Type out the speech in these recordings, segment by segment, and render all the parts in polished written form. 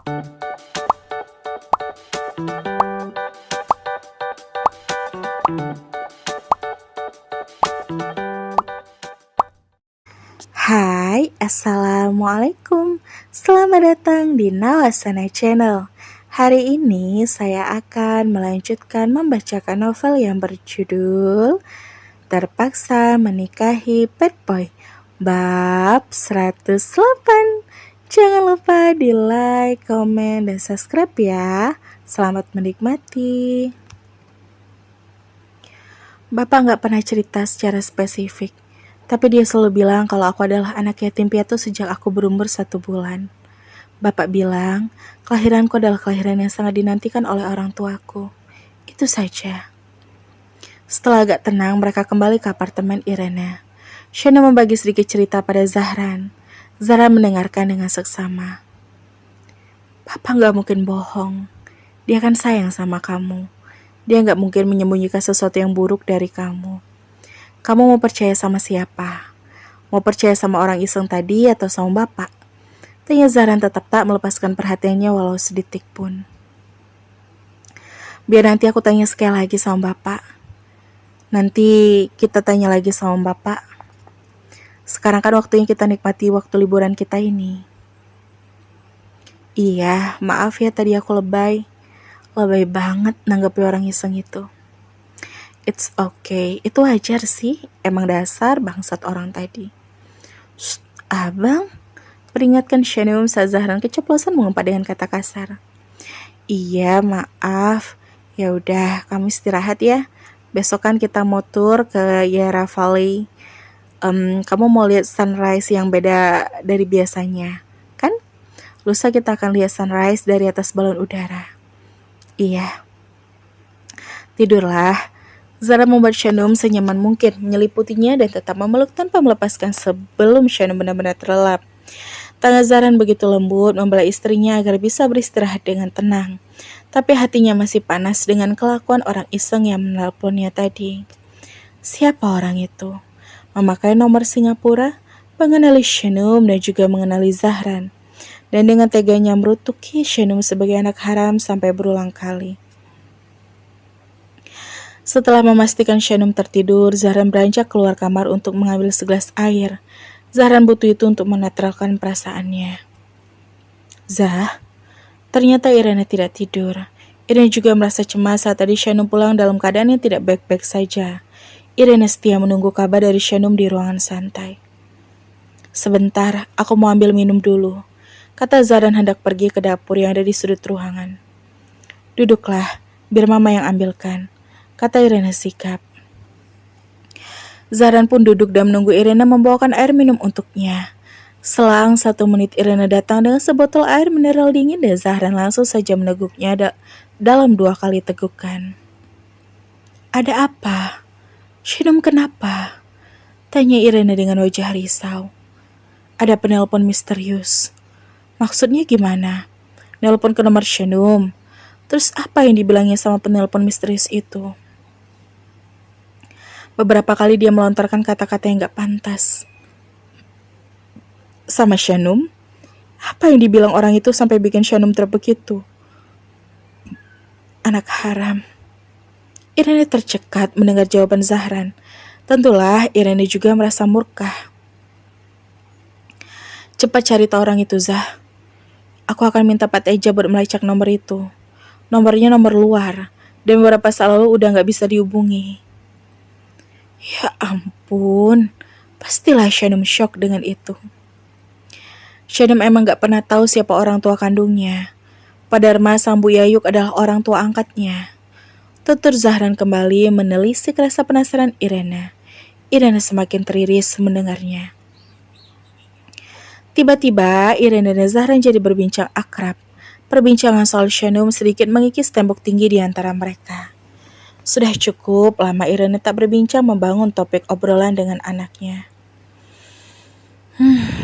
Hai, Assalamualaikum. Selamat datang di Nawasana Channel. Hari ini saya akan melanjutkan membacakan novel yang berjudul Terpaksa Menikahi Bad Boy, bab 108. Jangan lupa di like, komen, dan subscribe ya. Selamat menikmati. Bapak nggak pernah cerita secara spesifik, tapi dia selalu bilang kalau aku adalah anak yatim piatu sejak aku berumur 1 bulan. Bapak bilang, kelahiranku adalah kelahiran yang sangat dinantikan oleh orang tuaku. Itu saja. Setelah agak tenang, mereka kembali ke apartemen Irene. Shana membagi sedikit cerita pada Zahran. Zahran mendengarkan dengan seksama. Bapak nggak mungkin bohong. Dia kan sayang sama kamu. Dia nggak mungkin menyembunyikan sesuatu yang buruk dari kamu. Kamu mau percaya sama siapa? Mau percaya sama orang iseng tadi atau sama bapak? Tanya Zahran tetap tak melepaskan perhatiannya walau sedetik pun. Biar nanti aku tanya sekali lagi sama bapak. Nanti kita tanya lagi sama bapak. Sekarang kan waktunya kita nikmati waktu liburan kita ini. Iya, maaf ya tadi aku lebay. Lebay banget nanggapi orang iseng itu. It's okay, itu wajar sih. Emang dasar bangsat orang tadi. Shh, abang, peringatkan Shanum saat Zahran keceplosan mengumpat dengan kata kasar. Iya, maaf. Ya udah, kamu istirahat ya. Besok kan kita mau tur ke Yarra Valley. Kamu mau lihat sunrise yang beda dari biasanya, kan? Lusa kita akan lihat sunrise dari atas balon udara. Iya. Tidurlah. Zahra membuat Shanum senyaman mungkin, menyeliputinya dan tetap memeluk tanpa melepaskan sebelum Shanum benar-benar terlelap. Tangan Zahran begitu lembut membela istrinya agar bisa beristirahat dengan tenang. Tapi hatinya masih panas dengan kelakuan orang iseng yang menelponnya tadi. Siapa orang itu? Memakai nomor Singapura, mengenali Shanum dan juga mengenali Zahran. Dan dengan teganya merutuki Shanum sebagai anak haram sampai berulang kali. Setelah memastikan Shanum tertidur, Zahran beranjak keluar kamar untuk mengambil segelas air. Zahran butuh itu untuk menetralkan perasaannya. Zah, ternyata Irene tidak tidur. Irene juga merasa cemas saat tadi Shanum pulang dalam keadaan yang tidak baik-baik saja. Irene setia menunggu kabar dari Shanum di ruangan santai. Sebentar, aku mau ambil minum dulu, kata Zahran hendak pergi ke dapur yang ada di sudut ruangan. Duduklah, biar mama yang ambilkan, kata Irene sikap. Zahran pun duduk dan menunggu Irene membawakan air minum untuknya. Selang 1 menit Irene datang dengan sebotol air mineral dingin dan Zahran langsung saja meneguknya dalam 2 kali tegukan. Ada apa? Shanum kenapa? Tanya Irene dengan wajah risau. Ada penelpon misterius. Maksudnya gimana? Nelpon ke nomor Shanum. Terus apa yang dibilangnya sama penelpon misterius itu? Beberapa kali dia melontarkan kata-kata yang gak pantas. Sama Shanum? Apa yang dibilang orang itu sampai bikin Shanum terbegitu? Anak haram. Irene tercekat mendengar jawaban Zahran. Tentulah Irene juga merasa murka. Cepat cari tahu orang itu, Zah. Aku akan minta Pak Teja buat melacak nomor itu. Nomornya nomor luar, dan beberapa saat lalu udah gak bisa dihubungi. Ya ampun, pastilah Shanum shock dengan itu. Shanum emang gak pernah tahu siapa orang tua kandungnya. Pak Dharma sang Bu Yayuk adalah orang tua angkatnya. Tutur Zahran kembali menelisik rasa penasaran Irene. Irene semakin teriris mendengarnya. Tiba-tiba Irene dan Zahran jadi berbincang akrab. Perbincangan soal Shanum sedikit mengikis tembok tinggi di antara mereka. Sudah cukup lama Irene tak berbincang membangun topik obrolan dengan anaknya.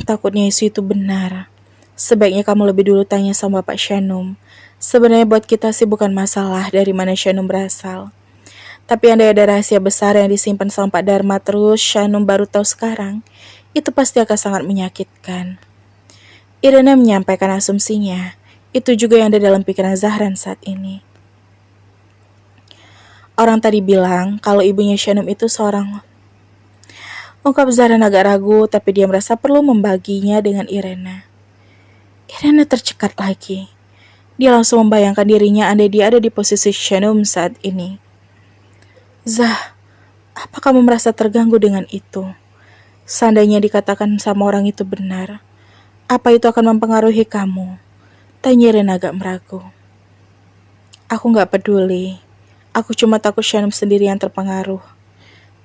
Takutnya isu itu benar. Sebaiknya kamu lebih dulu tanya sama Bapak Shanum. Sebenarnya buat kita sih bukan masalah dari mana Shanum berasal. Tapi andai ada rahasia besar yang disimpan sama Pak Dharma terus Shanum baru tahu sekarang, itu pasti akan sangat menyakitkan. Irene menyampaikan asumsinya. Itu juga yang ada dalam pikiran Zahran saat ini. Orang tadi bilang kalau ibunya Shanum itu seorang... Ungkap Zahran agak ragu, tapi dia merasa perlu membaginya dengan Irena. Irena tercekat lagi. Dia langsung membayangkan dirinya andai dia ada di posisi Shanum saat ini. Zah, apa kamu merasa terganggu dengan itu? Seandainya dikatakan sama orang itu benar, apa itu akan mempengaruhi kamu? Tanya Irena agak meragu. Aku gak peduli. Aku cuma takut Shanum sendiri yang terpengaruh.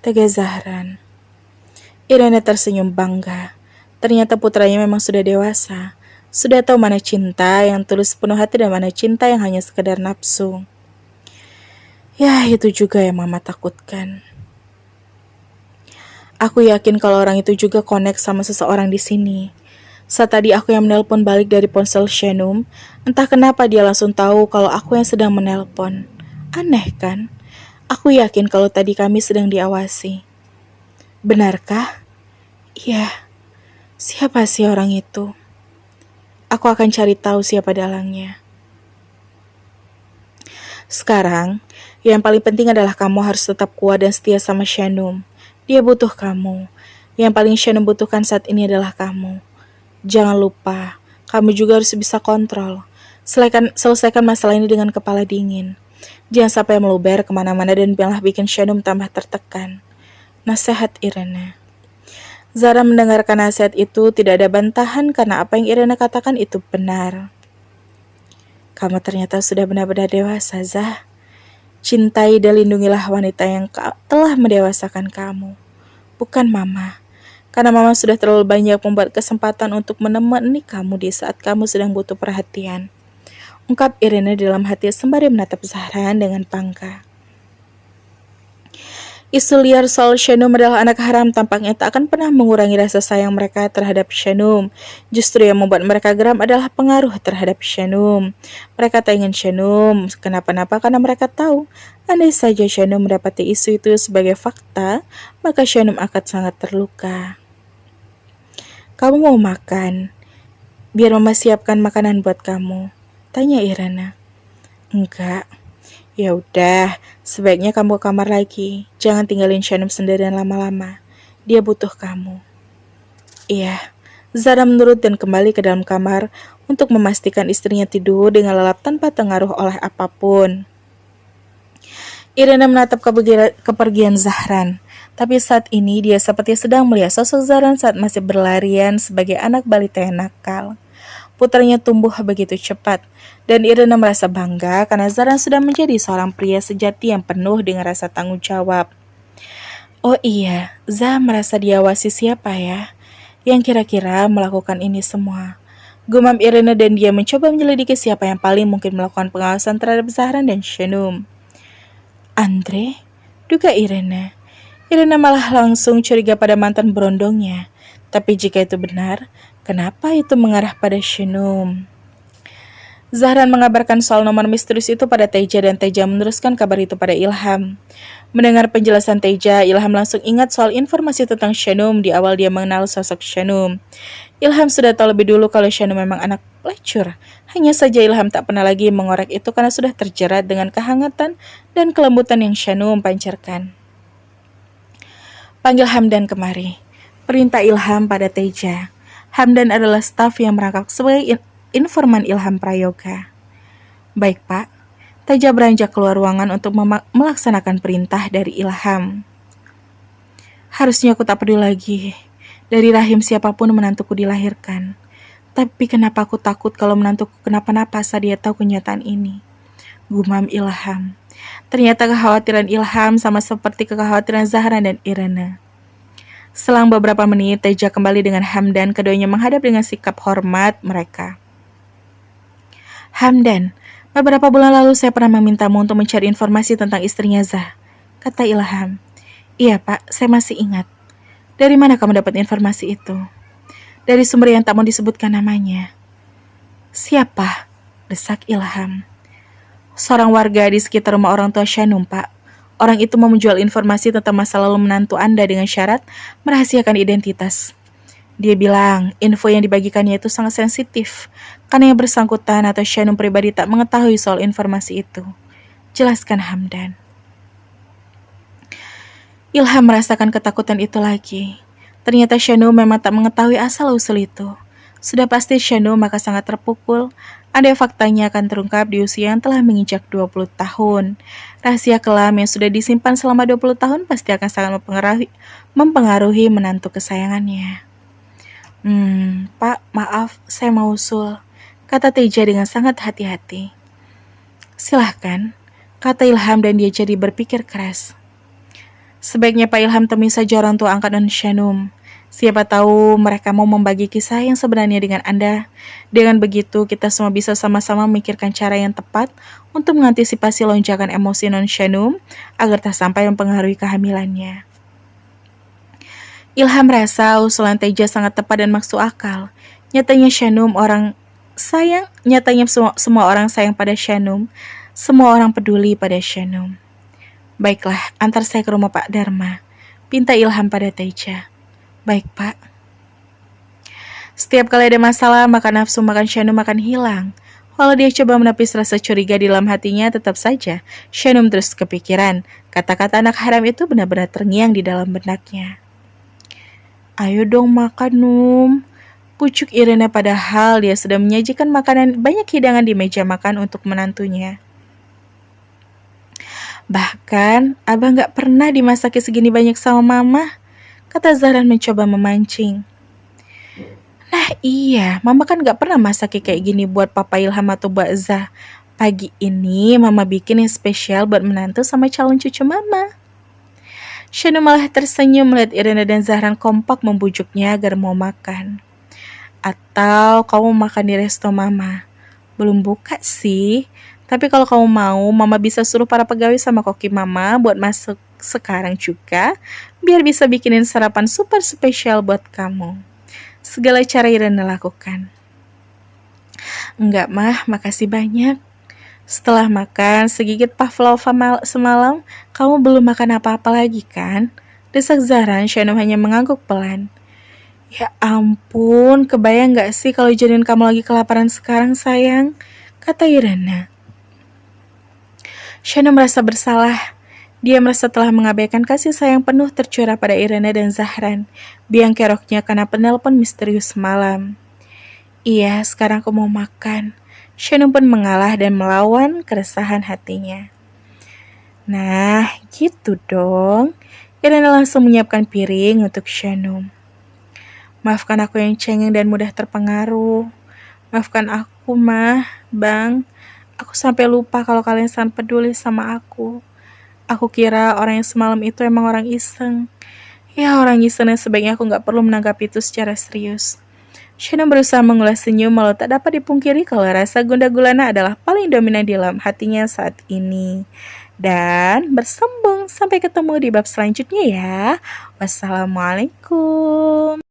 Tegas Zahran. Irena tersenyum bangga. Ternyata putranya memang sudah dewasa. Sudah tahu mana cinta yang tulus penuh hati dan mana cinta yang hanya sekedar nafsu. Ya, itu juga yang mama takutkan. Aku yakin kalau orang itu juga connect sama seseorang di sini. Saat tadi aku yang menelpon balik dari ponsel Shanum, entah kenapa dia langsung tahu kalau aku yang sedang menelpon. Aneh kan? Aku yakin kalau tadi kami sedang diawasi. Benarkah? Iya. Siapa sih orang itu? Aku akan cari tahu siapa dalangnya. Sekarang, yang paling penting adalah kamu harus tetap kuat dan setia sama Shanum. Dia butuh kamu. Yang paling Shanum butuhkan saat ini adalah kamu. Jangan lupa, kamu juga harus bisa kontrol. Selesaikan masalah ini dengan kepala dingin. Jangan sampai meluber kemana-mana dan malah bikin Shanum tambah tertekan. Nasihat Irena. Zara mendengarkan nasihat itu tidak ada bantahan karena apa yang Irena katakan itu benar. Kamu ternyata sudah benar-benar dewasa, Zah. Cintai dan lindungilah wanita yang telah mendewasakan kamu. Bukan mama. Karena mama sudah terlalu banyak membuat kesempatan untuk menemani kamu di saat kamu sedang butuh perhatian. Ungkap Irena dalam hati sembari menatap Zahran dengan bangga. Isu liar soal Shanum adalah anak haram tampaknya tak akan pernah mengurangi rasa sayang mereka terhadap Shanum. Justru yang membuat mereka geram adalah pengaruh terhadap Shanum. Mereka tak ingin Shanum kenapa-napa karena mereka tahu andai saja Shanum mendapati isu itu sebagai fakta, maka Shanum akan sangat terluka. Kamu mau makan? Biar mama siapkan makanan buat kamu. Tanya Irena. Enggak. Ya udah, sebaiknya kamu ke kamar lagi. Jangan tinggalin Shanum sendirian lama-lama. Dia butuh kamu. Iya. Zara menurut dan kembali ke dalam kamar untuk memastikan istrinya tidur dengan lelap tanpa pengaruh oleh apapun. Irena menatap kepergian Zahran. Tapi saat ini dia seperti sedang melihat sosok Zahran saat masih berlarian sebagai anak balita yang nakal. Putranya tumbuh begitu cepat, dan Irena merasa bangga karena Zahran sudah menjadi seorang pria sejati yang penuh dengan rasa tanggung jawab. Oh iya, Zah merasa diawasi siapa ya, yang kira-kira melakukan ini semua. Gumam Irena dan dia mencoba menyelidiki siapa yang paling mungkin melakukan pengawasan terhadap Zahran dan Shanum. Andre? Duga Irena. Irena malah langsung curiga pada mantan berondongnya. Tapi jika itu benar, kenapa itu mengarah pada Shanum? Zahran mengabarkan soal nomor misterius itu pada Teja dan Teja meneruskan kabar itu pada Ilham. Mendengar penjelasan Teja, Ilham langsung ingat soal informasi tentang Shanum di awal dia mengenal sosok Shanum. Ilham sudah tahu lebih dulu kalau Shanum memang anak pelacur. Hanya saja Ilham tak pernah lagi mengorek itu karena sudah terjerat dengan kehangatan dan kelembutan yang Shanum pancarkan. Panggil Hamdan kemari. Perintah Ilham pada Teja. Hamdan adalah staf yang merangkap sebagai informan Ilham Prayoga. Baik Pak. Teja beranjak keluar ruangan untuk melaksanakan perintah dari Ilham. Harusnya aku tak peduli lagi. Dari rahim siapapun menantuku dilahirkan. Tapi kenapa aku takut kalau menantuku kenapa-napa saat dia tahu kenyataan ini? Gumam Ilham. Ternyata kekhawatiran Ilham sama seperti kekhawatiran Zahran dan Irena. Selang beberapa menit, Teja kembali dengan Hamdan. Keduanya menghadap dengan sikap hormat mereka. Hamdan, beberapa bulan lalu saya pernah memintamu untuk mencari informasi tentang istrinya Zah, kata Ilham. Iya Pak, saya masih ingat. Dari mana kamu dapat informasi itu? Dari sumber yang tak mau disebutkan namanya. Siapa? Desak Ilham. Seorang warga di sekitar rumah orang tua Shanum, Pak. Orang itu mau menjual informasi tentang masa lalu menantu Anda dengan syarat merahasiakan identitas. Dia bilang info yang dibagikannya itu sangat sensitif, karena yang bersangkutan atau Shanum pribadi tak mengetahui soal informasi itu. Jelaskan Hamdan. Ilham merasakan ketakutan itu lagi. Ternyata Shanum memang tak mengetahui asal-usul itu. Sudah pasti Shanum maka sangat terpukul. Ada faktanya akan terungkap di usia yang telah menginjak 20 tahun. Rahasia kelam yang sudah disimpan selama 20 tahun pasti akan sangat mempengaruhi menantu kesayangannya. Pak, maaf, saya mau usul, kata Teja dengan sangat hati-hati. Silahkan, kata Ilham dan dia jadi berpikir keras. Sebaiknya Pak Ilham temui saja orang tua angkat dan Shanum. Siapa tahu mereka mau membagi kisah yang sebenarnya dengan Anda. Dengan begitu, kita semua bisa sama-sama memikirkan cara yang tepat untuk mengantisipasi lonjakan emosi non Shanum agar tak sampai mempengaruhi kehamilannya. Ilham rasa usulan Teja sangat tepat dan masuk akal. Nyatanya Shanum orang sayang, nyatanya semua orang sayang pada Shanum. Semua orang peduli pada Shanum. Baiklah, antar saya ke rumah Pak Dharma, pinta Ilham pada Teja. Baik, Pak. Setiap kali ada masalah, maka nafsu makan Shanum akan hilang. Walau dia coba menepis rasa curiga di dalam hatinya, tetap saja Shanum terus kepikiran. Kata-kata anak haram itu benar-benar terngiang di dalam benaknya. Ayo dong makan, Num. Pucuk Irena padahal dia sudah menyajikan makanan banyak hidangan di meja makan untuk menantunya. Bahkan, Abah gak pernah dimasaki segini banyak sama Mama, kata Zahran mencoba memancing. Nah iya, Mama kan gak pernah masaki kayak gini buat Papa Ilham atau Mbak Zah. Pagi ini Mama bikin yang spesial buat menantu sama calon cucu Mama. Shanu malah tersenyum melihat Irena dan Zahran kompak membujuknya agar mau makan. Atau kamu makan di resto Mama? Belum buka sih. Tapi kalau kamu mau, Mama bisa suruh para pegawai sama koki Mama buat masuk sekarang juga, biar bisa bikinin sarapan super spesial buat kamu. Segala cara Irena lakukan. Enggak mah, makasih banyak. Setelah makan segigit pavlova semalam, kamu belum makan apa-apa lagi kan? Desak Zahran, Shanum hanya mengangguk pelan. Ya ampun, kebayang gak sih kalau jadiin kamu lagi kelaparan sekarang sayang? Kata Irena. Shanum merasa bersalah. Dia merasa telah mengabaikan kasih sayang penuh tercurah pada Irena dan Zahran. Biang keroknya karena penelpon misterius malam. Iya, sekarang aku mau makan. Shanum pun mengalah dan melawan keresahan hatinya. Nah, gitu dong. Irena langsung menyiapkan piring untuk Shanum. Maafkan aku yang cengeng dan mudah terpengaruh. Maafkan aku, Mah, Bang. Aku sampai lupa kalau kalian sangat peduli sama aku. Aku kira orang yang semalam itu emang orang iseng. Ya, orang iseng yang sebaiknya aku gak perlu menanggapi itu secara serius. Shanum berusaha mengulas senyum walau tak dapat dipungkiri kalau rasa gundah gulana adalah paling dominan di dalam hatinya saat ini. Dan bersambung sampai ketemu di bab selanjutnya ya. Wassalamualaikum.